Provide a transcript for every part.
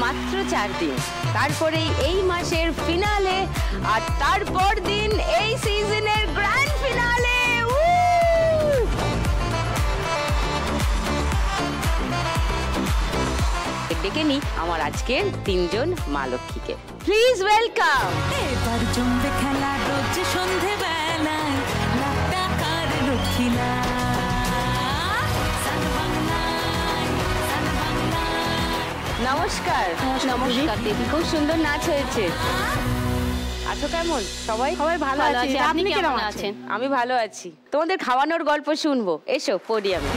মাত্র 4 দিন, তারপরেই এই মাসের ফিনালে, আর তারপর দিন এই সিজনের গ্র্যান্ড ফিনালে। ডেকে নি আমার আজকের 3 জন মা লক্ষ্মীকে। Please welcome. এবার জমবে খেলা রোজ সন্ধে বেলায়, লাখ টাকার লক্ষ্মীলা। নমস্কার। নমস্কার দিদি, খুব সুন্দর নাচ হয়েছে। আছো কেমন সবাই? সবাই ভালো আছি। আপনি কেমন আছেন? আমি ভালো আছি। তোমাদের খাওয়ানোর গল্প শুনবো, এসো পোডিয়ামে।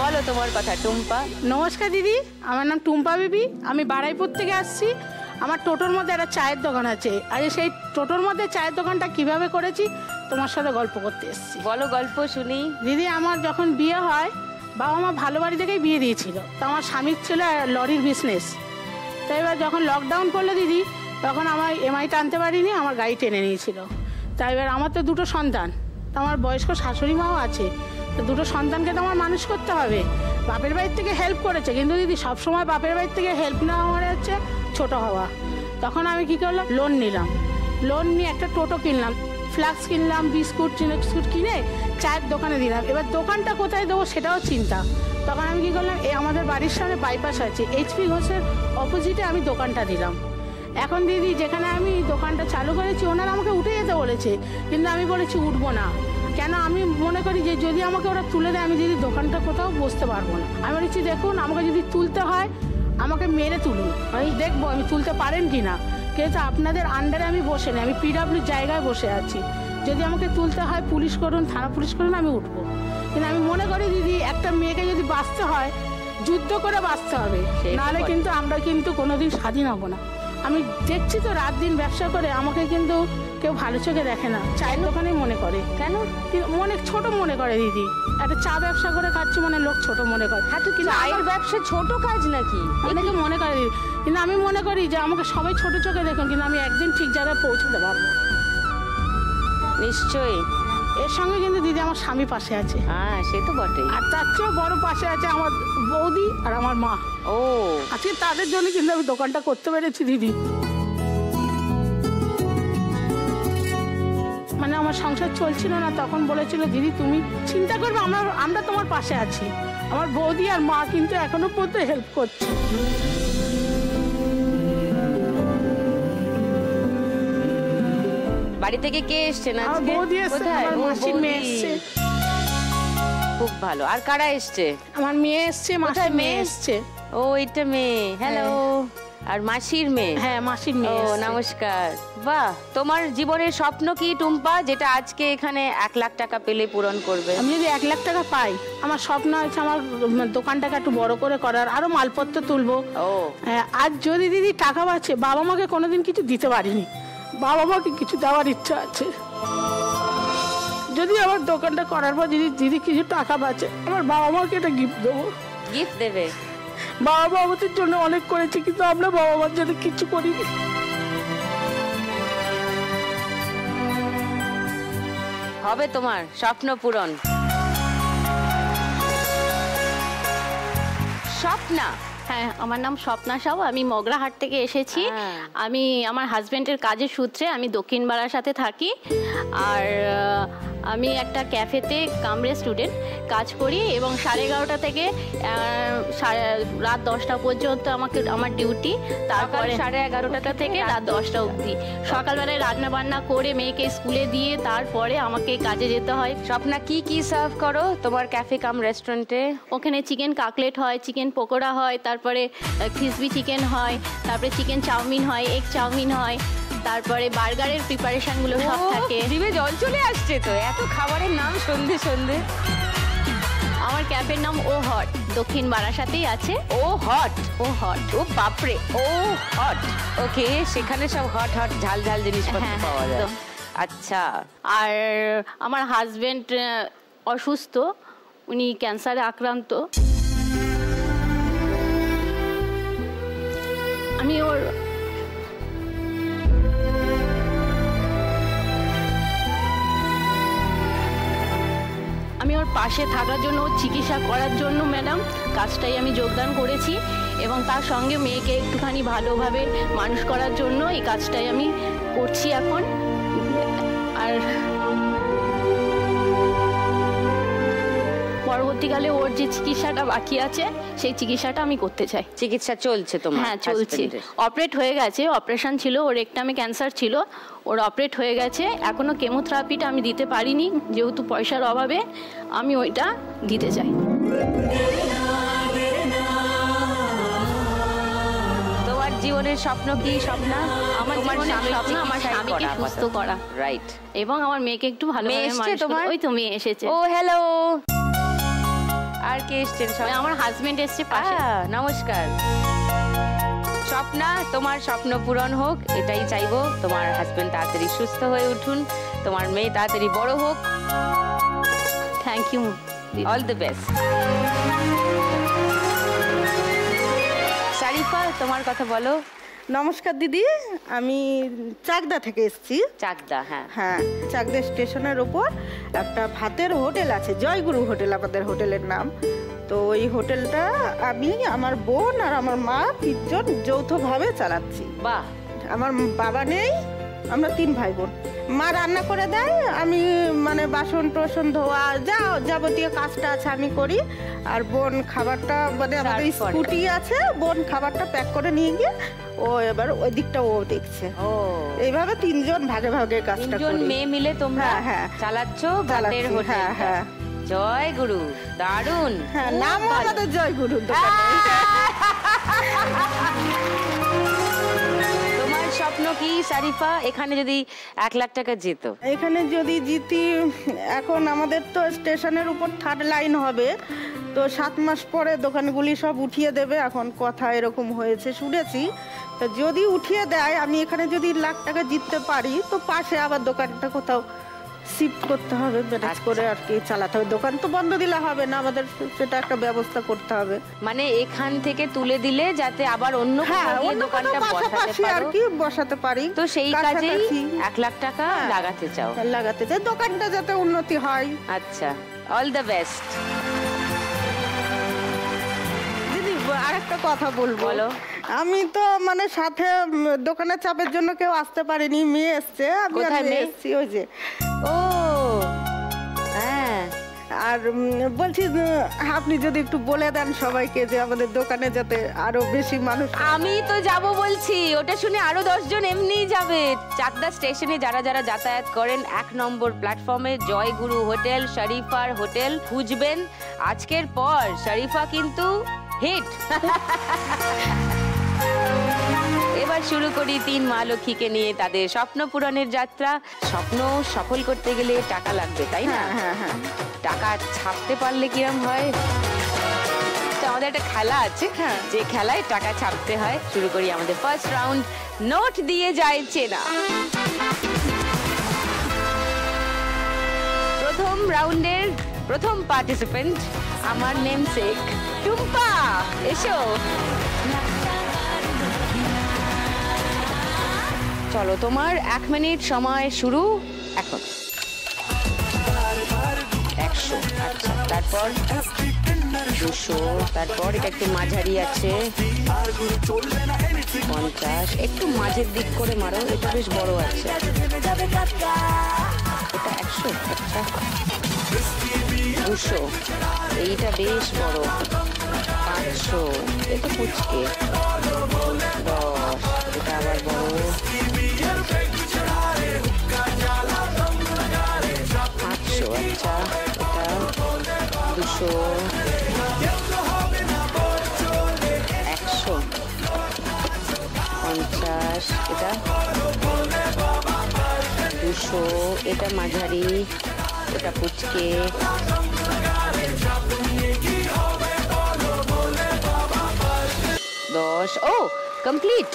বলো তোমার কথা টুম্পা। নমস্কার দিদি, আমার নাম টুম্পা বিবি। আমি বারাইপুর থেকে আসছি। আমার টোটোর মধ্যে একটা চায়ের দোকান আছে, আর সেই টোটোর মধ্যে চায়ের দোকানটা কিভাবে করেছি তোমার সাথে গল্প করতে এসেছি। বলো গল্প শুনি। দিদি, আমার যখন বিয়ে হয়, বাবা মা ভালো বাড়ি থেকেই বিয়ে দিয়েছিল। তো আমার স্বামীর ছিল লরির বিজনেস। তো এবার যখন লকডাউন পড়লো দিদি, তখন আমার এমআই টানতে পারিনি, আমার গাড়ি টেনে নিয়েছিল। তাই এবার আমার তো 2টো সন্তান, তো আমার বয়স্ক শাশুড়ি মাও আছে। তো 2টো সন্তানকে তো আমার মানুষ করতে হবে। বাপের বাড়ির থেকে হেল্প করেছে, কিন্তু দিদি সবসময় বাপের বাড়ির থেকে হেল্প নেওয়া মানে হচ্ছে ছোটো হওয়া। তখন আমি কী করলাম, লোন নিলাম। লোন নিয়ে একটা টোটো কিনলাম, ফ্লাক্স কিনলাম, বিস্কুট বিস্কুট কিনে চায়ের দোকানে দিলাম। এবার দোকানটা কোথায় দেবো সেটাও চিন্তা। তখন আমি কী করলাম, এই আমাদের বাড়ির সামনে বাইপাস আছে, এইচপি ঘোষের অপোজিটে আমি দোকানটা দিলাম। এখন দিদি যেখানে আমি দোকানটা চালু করেছি, ওনারা আমাকে উঠে যেতে বলেছে, কিন্তু আমি বলেছি উঠবো না। কেন, আমি মনে করি যে যদি আমাকে ওরা তুলে দেয়, আমি যদি দোকানটা কোথাও বসতে পারবো না। আমি বলেছি দেখুন, আমাকে যদি তুলতে হয় আমাকে মেরে তুলুন, আমি দেখবো আমি তুলতে পারেন কি না। কিন্তু আপনাদের আন্ডারে আমি বসে নেই, আমি পিডাব্লিউ জায়গায় বসে আছি। যদি আমাকে তুলতে হয় পুলিশ করুন, থানা পুলিশ করুন, আমি উঠবো। কিন্তু আমি মনে করি দিদি, একটা মেয়েকে যদি বাঁচতে হয় যুদ্ধ করে বাঁচতে হবে, নাহলে কিন্তু আমরা কিন্তু কোনোদিন স্বাধীন হব না। আমি দেখছি তো রাত দিন ব্যবসা করে, আমাকে কিন্তু কেউ ভালো চোখে দেখে না, চায়ের দোকানেই মনে করে। কেন? মনে ছোট মনে করে দিদি। একটা চা ব্যবসা করে খাচ্ছি মানে লোক ছোট মনে করে। হ্যাঁ, তো কিন্তু চায়ের ব্যবসা ছোট কাজ নাকি? অনেকে মনে করে দিদি, কিন্তু আমি মনে করি যে আমাকে সবাই ছোট চোখে দেখুন, কিন্তু আমি একদিন ঠিক জায়গায় পৌঁছতে পারবো নিশ্চয়ই। এর সঙ্গে কিন্তু দিদি আমার স্বামী পাশে আছে। হ্যাঁ, সে তো বটেই। আর তার চেয়েও বড় পাশে আছে আমার বৌদি আর আমার মা। ও, আজকে তাদের জন্য কিন্তু আমি দোকানটা করতে পেরেছি দিদি। মানে আমার সংসার চলছিল না, তখন বলেছিল দিদি তুমি চিন্তা করবে, আমরা তোমার পাশে আছি। আমার বৌদি আর মা কিন্তু এখনো পর্যন্ত হেল্প করছে। বাড়ি থেকে কে এসছে না? আমার বৌদি এসছে, আমার মাসির মেয়ে এসছে। খুব ভালো। আর কারা এসছে? আমার মেয়ে এসছে, মাসির মেয়ে এসছে। ও, এটা মেয়ে। হ্যালো। আর মাসির মেয়ে? হ্যাঁ, মাসির মেয়ে। ও, নমস্কার। বাহ, তোমার জীবনের স্বপ্ন কি টুম্পা, যেটা আজকে এখানে 1 লাখ টাকা পেলে পূরণ করবে? আমি যদি 1 লাখ টাকা পাই, আমার স্বপ্ন আছে আমার দোকানটাকে একটু বড় করে করার, আরো মালপত্র তুলবো। ও হ্যাঁ, আর যদি দিদি টাকা বাঁচে, বাবা মাকে কোনোদিন কিছু দিতে পারিনি, বাবা মাকে কিছু দেওয়ার ইচ্ছা আছে। যদি আমার দোকানটা করার পর যদি দিদি কিছু টাকা বাঁচে, আমার বাবা মাকে একটা গিফট দেবো। গিফট দেবে? বাবা মা আমাদের জন্য অনেক করেছে, কিন্তু আমরা বাবা মার জন্য কিছু করিনি। হবে তোমার স্বপ্ন পূরণ। স্বপ্না? হ্যাঁ, আমার নাম স্বপ্না সাউ। আমি মগরাহাট থেকে এসেছি। আমি আমার হাজবেন্ডের কাজের সূত্রে আমি দক্ষিণ বারাসাতে থাকি। আর আমি একটা ক্যাফেতে কামরে স্টুডেন্ট কাজ করি, এবং 11:30 থেকে রাত 10টা পর্যন্ত আমার ডিউটি। তারপরে 11:30 থেকে রাত 10টা অবধি সকালবেলায় রান্না বান্না করে মেয়েকে স্কুলে দিয়ে তারপরে আমাকে কাজে যেতে হয়। স্বপ্না, কি কি সার্ভ করো তোমার ক্যাফে কাম রেস্টুরেন্টে? ওখানে চিকেন কাকলেট হয়, চিকেন পকোড়া হয়, তারপরে ক্রিসপি চিকেন হয়, তারপরে চিকেন চাউমিন হয়, এগ চাউমিন হয়, তারপরে বার্গারের প্রিপারেশনগুলো সব থাকে। জিভে জল চলে আসছে তো, এত খাবারের নাম সন্ধে সন্ধে। আমার ক্যাফের নাম ও হট, দক্ষিণ বারাসাতেই আছে। ও হট? ও হট, ও বাপরে, ও হট। ওকে, সেখানে সব হট হট ঝাল ঝাল জিনিসপত্র পাওয়া যায়। আচ্ছা। আর আমার হাজবেন্ড অসুস্থ, উনি ক্যান্সারে আক্রান্ত। আমি ওর পাশে থাকার জন্য, ওর চিকিৎসা করার জন্য ম্যাডাম কাজটাই আমি যোগদান করেছি, এবং তার সঙ্গে মেয়েকে একটুখানি ভালোভাবে মানুষ করার জন্য এই কাজটাই আমি করছি এখন। আর পরবর্তীকালে ওর যে চিকিৎসাটা বাকি আছে সেই চিকিৎসাটা আমি করতে চাই। চিকিৎসা চলছে তোমার? হ্যাঁ চলছে, অপারেট হয়ে গেছে, অপারেশন ছিল, ওর রেকটামে ক্যান্সার ছিল, ওর অপারেট হয়ে গেছে। এখনো কেমোথেরাপিটা আমি দিতে পারিনি যেহেতু পয়সার অভাবে, আমি ওইটা দিতে চাই। তোমার জীবনের স্বপ্ন কি স্বপ্না? আমার জীবনের স্বপ্ন আমার স্বামীকে সুস্থ করা, রাইট, এবং আমার মেয়েকে একটু ভালোভাবে মানুষ করা। ওই তো মেয়ে এসেছে। ও হ্যালো, আর কে এসেছেন? আমার হাজবেন্ড এসেছে পাশে। নমস্কার। স্বপ্না, তোমার স্বপ্ন পূরণ হোক এটাই চাইবো। তোমার হাজবেন্ড তাড়াতাড়ি সুস্থ হয়ে উঠুন, তোমার মেয়ে তাড়াতাড়ি বড় হোক। Thank you, all the best. Sharifa, তোমার কথা বলো। নমস্কার দিদি, আমি চাকদা থেকে এসেছি। চাকদা? হ্যাঁ হ্যাঁ, চাকদা স্টেশনের ওপর একটা ভাতের হোটেল আছে, জয়গুরু হোটেল আমাদের হোটেলের নাম। তো ওই হোটেলটা আমি, আমার বোন আর আমার মা 3 জন যৌথভাবে চালাচ্ছি। বাহ। আমার বাবা নেই, আমরা 3 ভাই বোন। মা রান্না করে দেয়, আমি মানে বাসন টাসন ধোয়া যা যাবতীয় কাজটা আছে আমি করি। আর বোন খাবারটা, মানে আমাদের স্কুটি আছে, বোন খাবারটা প্যাক করে নিয়ে গিয়ে ও এবার ওই দিকটা ও দেখছে। ও, এইভাবে 3 জন ভাগে ভাগে কাজটা 3 জন করি। মেয়ে মিলে তোমরা হ্যাঁ চালাচ্ছ ভাতের হোটেল? হ্যাঁ হ্যাঁ, জয় গুরু, দারুণ। হ্যাঁ, নাম আমাদের জয়গুরু। তোমার স্বপ্ন কি শারিফা, এখানে যদি 1 লাখ টাকা যেত? এখানে যদি জিতি, এখন আমাদের তো স্টেশনের উপর 3rd লাইন হবে, তো 7 মাস পরে দোকানগুলি সব উঠিয়ে দেবে, এখন কথা এরকম হয়েছে শুনেছি। তো যদি উঠিয়ে দেয়, আমি এখানে যদি 1 লাখ টাকা জিততে পারি, তো পাশে আবার দোকানটা কোথাও শিফট করতে হবে, ম্যানেজ করে আর কি চালাতে হবে। দোকান তো বন্ধ দিলে হবে না, আমাদের সেটা একটা ব্যবস্থা করতে হবে। মানে এখান থেকে তুলে দিলে যাতে আবার অন্য কোথাও দোকানটা বসাতে আর কি বসাতে পারি, তো সেই কাজেই 1 লাখ টাকা লাগাতে চাও? লাগাতে চাই, দোকানটা যাতে উন্নতি হয়। আচ্ছা, অল দ্য বেস্ট। দিদি আরেকটা কথা বলবো। বলো। আমি তো মানে সাথে দোকানের চাপের জন্য কেউ আসতে পারিনি, মেয়ে এসছে, আমি এসছি। ওই যে, ও হ্যাঁ, আর বলছি আপনি যদি একটু বলে দেন সবাইকে যে আমাদের দোকানে যাতে আরো বেশি মানুষ। আমি তো যাব বলছি, ওটা শুনে আরো 10 জন এমনিই যাবে। চাকদা স্টেশনে যারা যারা যাতায়াত করেন, 1 নম্বর প্ল্যাটফর্মে জয়গুরু হোটেল, শরীফার হোটেল খুঁজবেন। আজকের পর শরীফা কিন্তু হিট। এবার শুরু করি 3 মা লক্ষ্মীকে নিয়ে তাদের স্বপ্ন পূরণের যাত্রা। স্বপ্ন সফল করতে গেলে টাকা লাগবে, তাই না? হ্যাঁ হ্যাঁ, টাকা ছাপতে পারলে কিরম হয়? তো আমাদের একটা খেলা আছে, যে খেলায় টাকা ছাপতে হয়। শুরু করি আমাদের ফার্স্ট রাউন্ড, নোট দিয়ে যায় চেনা। প্রথম রাউন্ডের প্রথম পার্টিসিপেন্ট আমার নেমসেক টুম্পা, এসো। চলো, তোমার 1 মিনিট সময় শুরু এখন। 100, আচ্ছা, তারপর 200, তারপর এটা একটু মাঝারি আছে 50, একটু মাঝের দিক করে মারো, এটা বেশ বড় আছে। এটা 100, আচ্ছা 200, এইটা বেশ বড় 500, এটা কুচকে 10, এটা আবার বড় 500, আচ্ছা এটা 200, 100, 50, এটা 200, এটা মাঝারি, এটা পুচকে 10। ও কমপ্লিট।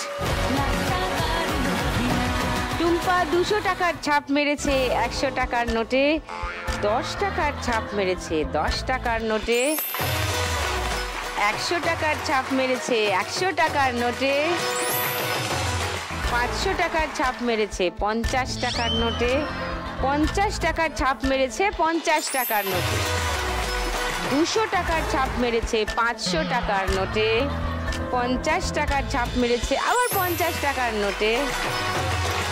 টুম্পা 200 টাকার ছাপ মেরেছে 100 টাকার নোটে, 10 টাকার ছাপ মেরেছে 10 টাকার নোটে, 100 টাকার ছাপ মেরেছে 100 টাকার নোটে, 500 টাকার ছাপ মেরেছে 50 টাকার নোটে, 50 টাকার ছাপ মেরেছে 50 টাকার নোটে। 200 টাকার ছাপ মেরেছে 500 টাকার নোটে। 50 টাকার ছাপ মেরেছে আবার 50 টাকার নোটে।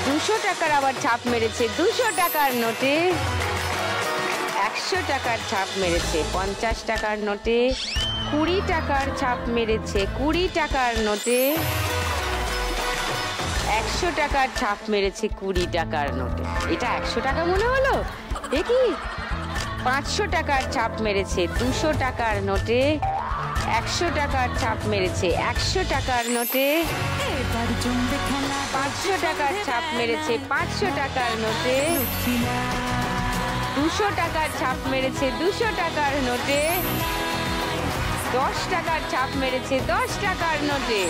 200 টাকার আবার ছাপ মেরেছে 200 টাকার নোটে। 100 টাকার ছাপ মেরেছে 50 টাকার নোটে। 20 টাকার ছাপ মেরেছে 20 টাকার নোটে। 100 টাকার ছাপ মেরেছে 20 টাকার নোটে। এটা 100 টাকা মনে হলো? এ কি? 500 টাকার ছাপ মেরেছে 200 টাকার নোটে। 100 টাকার ছাপ মেরেছে 100 টাকার নোটে। 500 টাকার ছাপ মেরেছে 500 টাকার নোটে। 200 টাকার ছাপ মেরেছে 200 টাকার নোটে। 10 টাকার ছাপ মেরেছে 10 টাকার নোটে।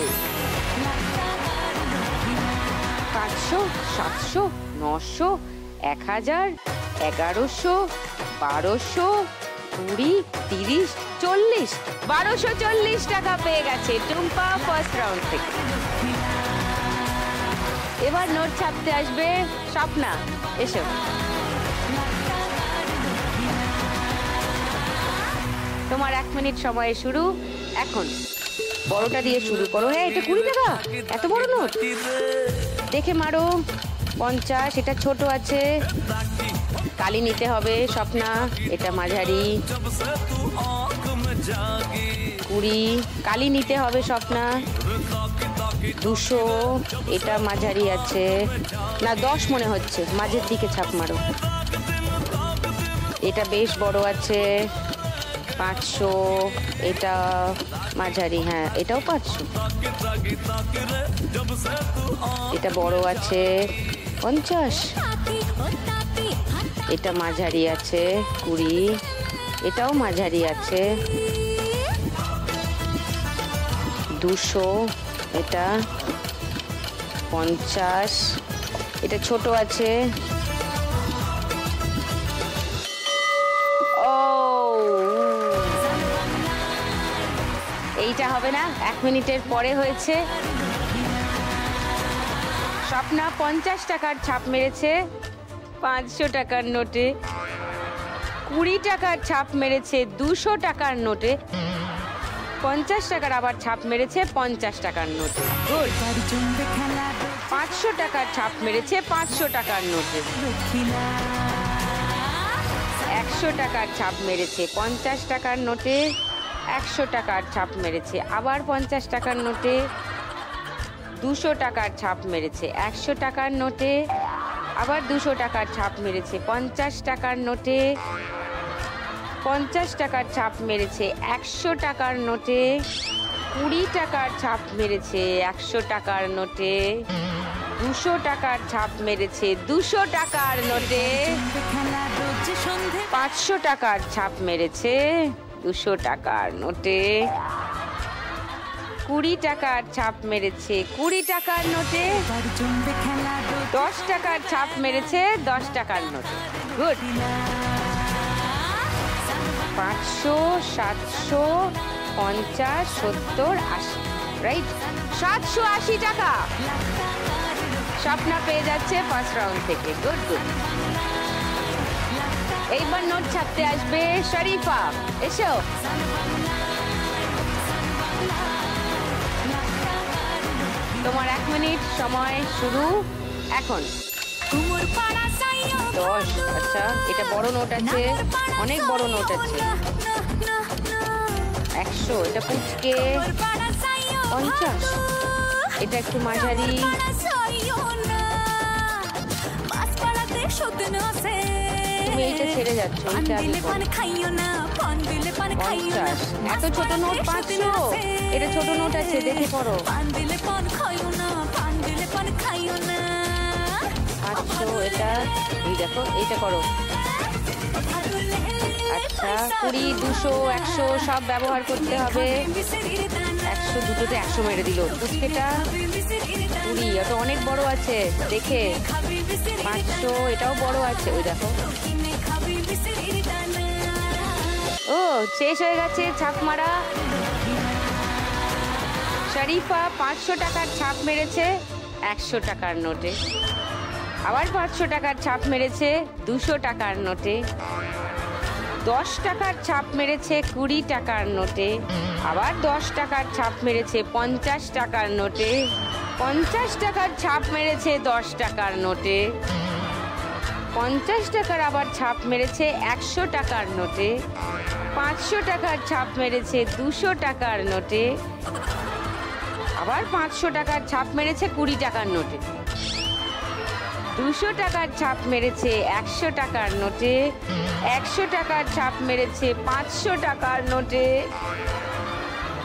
500, 700, 900, 1000, 1100, 1200, 20, 30, 40, 1240 টাকা পেয়ে গেছে টুম্পা ফার্স্ট রাউন্ড থেকে। এবার নোট ছাপতে আসবে স্বপ্না, এসো। তোমার 1 মিনিট সময় শুরু এখন। বড়টা দিয়ে শুরু করো। হ্যাঁ, এটা 20 টাকা, এত বড় নোট। দেখে মারো। 50, এটা ছোট আছে, কালি নিতে হবে স্বপ্না, এটা মাঝারি। 20, কালি নিতে হবে স্বপ্না। 200, এটা মাঝারি আছে না, 10 মনে হচ্ছে, মাঝের দিকে ছাপ মারো। এটা বেশ বড় আছে। 500, এটা মাঝারি, হ্যাঁ এটাও 500। এটা বড় আছে। 50, এটা মাঝারি আছে। 20, এটাও মাঝারি আছে। 200, এটা 50, এটা ছোট আছে। এইটা হবে না, 1 মিনিটের পরে হয়েছে। স্বপ্না 50 টাকার ছাপ মেরেছে 500 টাকার নোটে। 20 টাকার ছাপ মেরেছে 200 টাকার নোটে। 50 টাকার আবার ছাপ মেরেছে 50 টাকার নোটে। গুড। 500 টাকার ছাপ মেরেছে 500 টাকার নোটে। 100 টাকার ছাপ মেরেছে 50 টাকার নোটে। 100 টাকার ছাপ মেরেছে আবার 50 টাকার নোটে। 200 টাকার ছাপ মেরেছে 100 টাকার নোটে। আবার 200 টাকার ছাপ মেরেছে 50 টাকার নোটে। 50 টাকার ছাপ মেরেছে 100 টাকার নোটে। 20 টাকার ছাপ মেরেছে 100 টাকার নোটে। 200 টাকার ছাপ মেরেছে 200 টাকার নোটে। 500 টাকার ছাপ মেরেছে 200 টাকার নোটে। 20 টাকার ছাপ মেরেছে 20 টাকার নোটে। 10 টাকার ছাপ মেরেছে 10 টাকার নোটে। গুড। 500, 700, 50, 70, 80, রাইট। 780 টাকা স্বপ্না পেয়ে যাচ্ছে ফার্স্ট রাউন্ড থেকে। Good good. এইবার নোট ছাপতে আসবে শরীফা, এসো। তোমার 1 মিনিট সময় শুরু এখন। 10, আচ্ছা এটা বড় নোট আছে, অনেক বড় নোট আছে। 100, এটা পুচকে। 50, এটা একটু মাঝারি। তুমি এইটা ছেড়ে যাচ্ছ, এইটা আগে করো। 50, এত ছোট নোট 500, এটা ছোট নোট আছে, দেখে করো। 500, এটা এই দেখো, এইটা করো। আচ্ছা 20, 200, 100 সব ব্যবহার করতে হবে। 100, দুটোতে 100 মেরে দিল। পুচকেটা 20, এটা অনেক বড় আছে, দেখে। 500, এটাও বড় আছে, ওই দেখো। ও শেষ হয়ে গেছে ছাপ মারা। শরীফা 500 টাকার ছাপ মেরেছে 100 টাকার নোটে। আবার 500 টাকার ছাপ মেরেছে 200 টাকার নোটে। 10 টাকার ছাপ মেরেছে 20 টাকার নোটে, আবার 10 টাকার ছাপ মেরেছে 50 টাকার নোটে, 50 টাকার ছাপ মেরেছে 10 টাকার নোটে, 50 টাকার আবার ছাপ মেরেছে 100 টাকার নোটে, 500 টাকার ছাপ মেরেছে 200 টাকার নোটে, আবার 500 টাকার ছাপ মেরেছে 20 টাকার নোটে, 200 টাকার ছাপ মেরেছে 100 টাকার নোটে, 100 টাকার ছাপ মেরেছে 500 টাকার নোটে,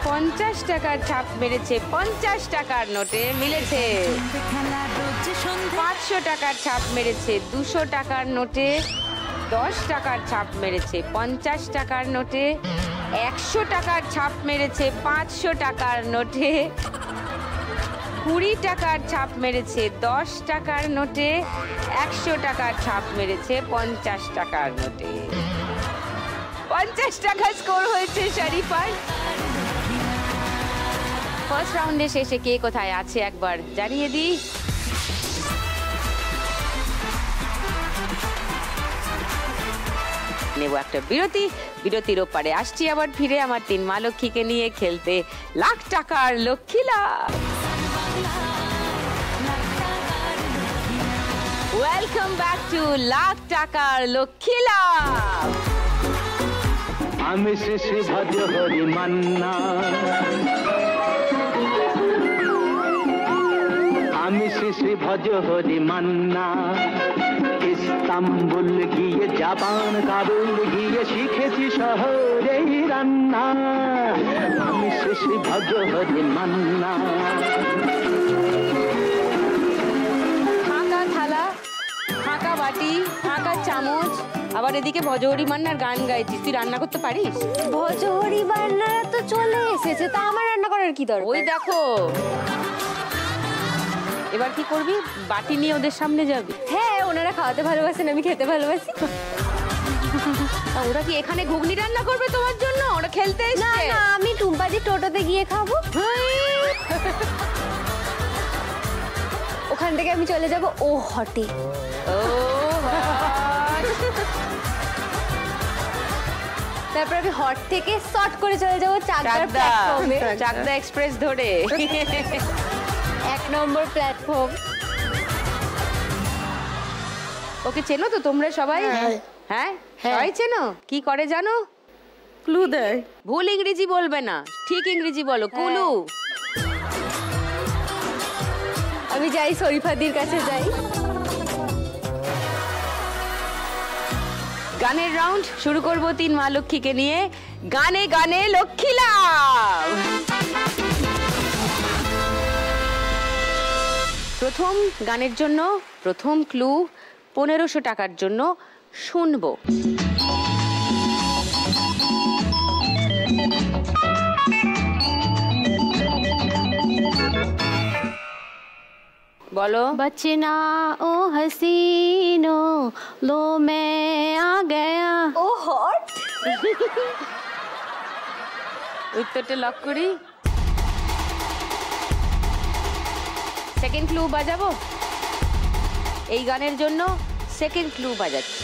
50 টাকার ছাপ মেরেছে 50 টাকার নোটে, মিলেছে। 500 টাকার ছাপ মেরেছে 200 টাকার নোটে, 10 টাকার ছাপ মেরেছে 50 টাকার নোটে, 100 টাকার ছাপ মেরেছে 500 টাকার নোটে, 20 টাকার ছাপ মেরেছে 10 টাকার নোটে, 100 টাকার ছাপ মেরেছে 50 টাকার নোটে। 50 টাকা স্কোর হয়েছে শরীফার। ফার্স্ট রাউন্ডে শেষে কে কোথায় আছে একবার জানিয়ে দিই। নেব একটা বিরতি, বিরতির ওপারে আসছি আবার ফিরে আমার 3 মা লক্ষ্মীকে নিয়ে খেলতে লাখ টাকার লক্ষ্মী লাভ। ওয়েলকাম ব্যাক টু লাখ টাকার লক্ষ্মী লাভ। আমি শ্রী ভজ হরি মান্না, আমি শ্রী ভজ হরি মান্না, ইস্তাম্বুল গিয়ে জাপান কাবুল গিয়ে শিখেছি শহরেই রান্না, আমি শ্রী ভজ হরি মান্না। ফাঁকা থালা, ফাঁকা বাটি, ফাঁকা চামচ, আবার এদিকে ভজহরি মান্নার গান গাইছিস। তুই রান্না করতে পারিস? ভজহরি রান্নারা তো চলে এসেছে, তা আমার রান্না করার কি দরকার? ওই দেখো, এবার কি করবি? বাটি নিয়ে ওদের সামনে যাবি? হ্যাঁ, ওনারা খাওয়াতে ভালোবাসেন, আমি খেতে ভালোবাসি। ওরা কি এখানে ঘুগনি রান্না করবে তোমার জন্য? ওরা খেলতে এসেছে। না না, আমি টুম্পাজি টোটোতে গিয়ে খাবো। ওখান থেকে আমি চলে যাব ও হটে। ও তারপর আমি হট থেকে শর্ট করে চলে যাবো চাকদার প্ল্যাটফর্মে, চাকদা এক্সপ্রেস ধরে 1 নম্বর প্ল্যাটফর্ম। ওকে চেনো তো তোমরা সবাই? হ্যাঁ, সবাই চেনো। কি করে জানো? ক্লু দেয়। ভুল ইংরেজি বলবে না, ঠিক ইংরেজি বলো। কুলু। আমি যাই, শরীফাদির কাছে যাই। গানের রাউন্ড শুরু করব 3 মা লক্ষ্মীকে নিয়ে। গানে গানে লক্ষ্মী লাভ। প্রথম গানের জন্য প্রথম ক্লু 1500 টাকার জন্য শুনবো। বলো। बचना ओ हसीनो लो मैं आ गया। ও হট। উত্তরটা লক করি। সেকেন্ড ক্লু বাজাবো। এই গানের জন্য সেকেন্ড ক্লু বাজাচ্ছি।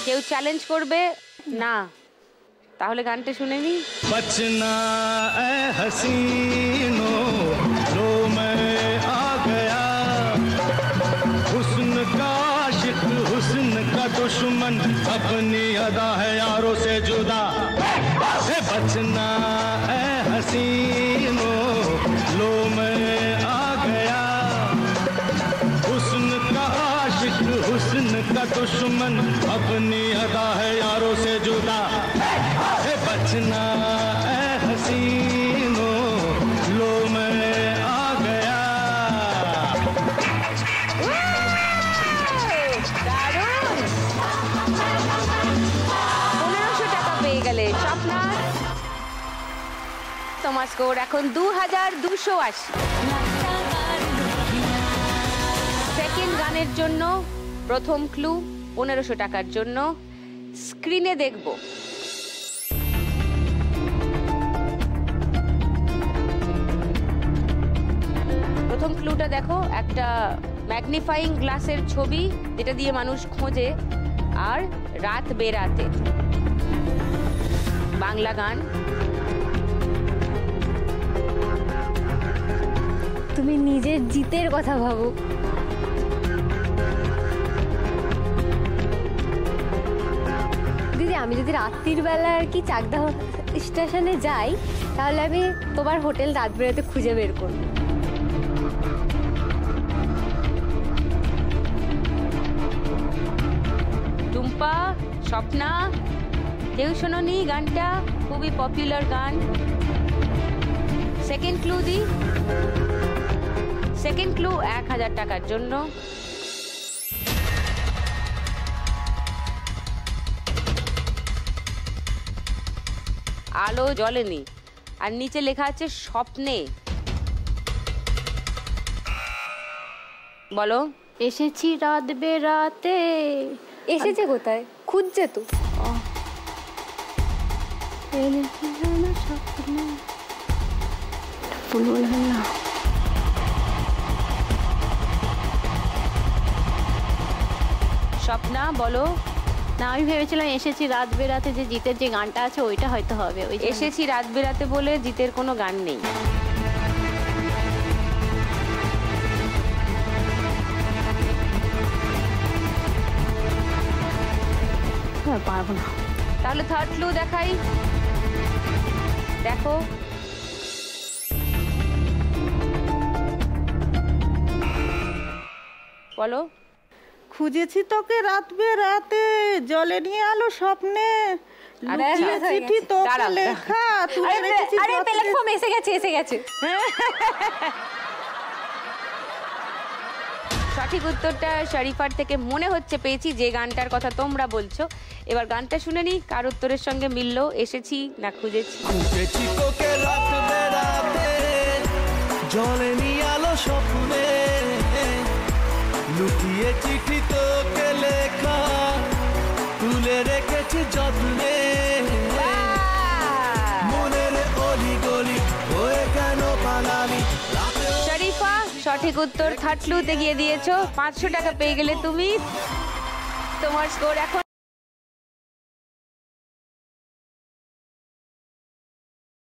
কেউ চ্যালেঞ্জ করবে না? তাহলে গানটা শুনে নি। बचना ए हसीनो लो मैं आ गया, हुस्न का आशिक हुस्न का दुश्मन, अपनी अदा है यारों से जुदा। बचना ए हसीनो लो मैं आ गया, हुस्न का आशिक हुस्न का दुश्मन, अपनी अदा है यारों से जुदा। बचना ए हसीनो लो मैं आ गया। দারুণ! 1500 টাকা পেয়ে গেলে স্বপ্না। তোমার স্কোর এখন 2280। সেকেন্ড গানের জন্য প্রথম ক্লু 1500 টাকার জন্য স্ক্রিনে দেখব। ক্লুটা দেখো, একটা ম্যাগনিফাইং গ্লাসের ছবি যেটা দিয়ে মানুষ খোঁজে, আর রাত বেরাতে বাংলা গান। তুমি নিজের জিতের কথা ভাবো। দিদি আমি যদি রাত্রির বেলা আর কি চাকদা স্টেশনে যাই, তাহলে আমি তোমার হোটেল রাত বেরোতে খুঁজে বের করবো। টুম্পা, স্বপ্না, কেউ শোনোনি গানটা? খুবই পপুলার গান। সেকেন্ড ক্লু দি। সেকেন্ড ক্লু 1000 টাকার জন্য। আলো জ্বলেনি, আর নিচে লেখা আছে স্বপ্নে। বলো। এসেছি রাত বেরাতে। এসেছে কোথায়? খুঁজছে তো। স্বপ্না বলো। না, আমি ভেবেছিলাম এসেছি রাত বেরাতে, যে জিতের যে গানটা আছে ওইটা হয়তো হবে। ওই এসেছি রাত বেরাতে বলে জিতের কোনো গান নেই। পারবো না। তাহলে থার্ড ক্লু দেখাই, দেখো। বলো। খুঁজেছি তোকে রাত বেরাতে, জলে নিয়ে আলো স্বপ্নে, লুকিয়ে চিঠি তোকে লেখা, তুলে রেখেছি আরে যত্নে। প্ল্যাটফর্ম এসে গেছে, এসে গেছে। সঠিক উত্তরটা শরীফার থেকে মনে হচ্ছে পেয়েছি, যে গানটার কথা তোমরা বলছো। এবার গানটা শুনে নি কার উত্তরের সঙ্গে মিললো, এসেছি না খুঁজেছি। খুঁজেছি তোকে রাত বেরাতে, জলে নিয়ে আলো স্বপ্নে, লুকিয়ে চিঠি তোকে লেখা, তুলে রেখেছি যত্নে, মনের অলি গলি হয়ে কেন পালামি। শরীফা সঠিক উত্তর থার্ড ক্লুতে গিয়ে দিয়েছো। 500 টাকা পেয়ে গেলে তুমি। তোমার স্কোর এখন